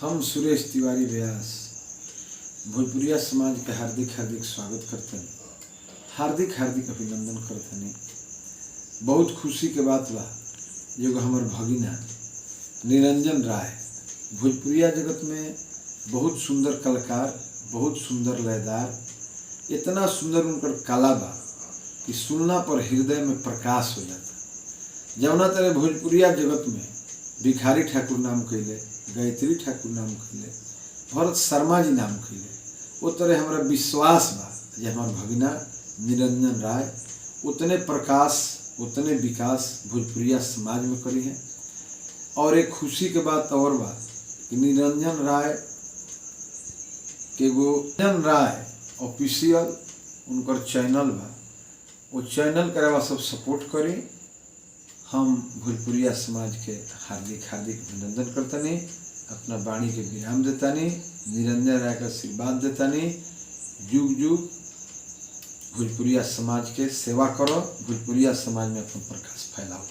हम सुरेश तिवारी व्यास भोजपुरिया समाज के हार्दिक हार्दिक स्वागत करते हैं, हार्दिक हार्दिक अभिनंदन करते हैं। बहुत खुशी के बात बा जो हमार भगिना निरंजन राय भोजपुरिया जगत में बहुत सुंदर कलाकार, बहुत सुंदर लयदार, इतना सुंदर उनकर कला बा कि सुनना पर हृदय में प्रकाश हो जाता। जौना तरह भोजपुरिया जगत में भिखारी ठाकुर नाम कैले, गायत्री ठाकुर नाम कैले, भरत शर्मा जी नाम कैले, वो तरह हमारा विश्वास बा जे हमार भगिना निरंजन राय उतने प्रकाश, उतने विकास भोजपुरिया समाज में करी है। और एक खुशी के बात और बा कि निरंजन राय के निरंजन राय ऑफिशियल उनकर चैनल बा, वो चैनल करवा सब सपोर्ट करी। हम भोजपुरिया समाज के हार्दिक हार्दिक अभिनंदन करतनी, अपना वाणी के विराम देतानी, निरंजन राय का आशीर्वाद देतानी। जुग जुग भोजपुरिया समाज के सेवा करो, भोजपुरिया समाज में अपन प्रकाश फैलाओ।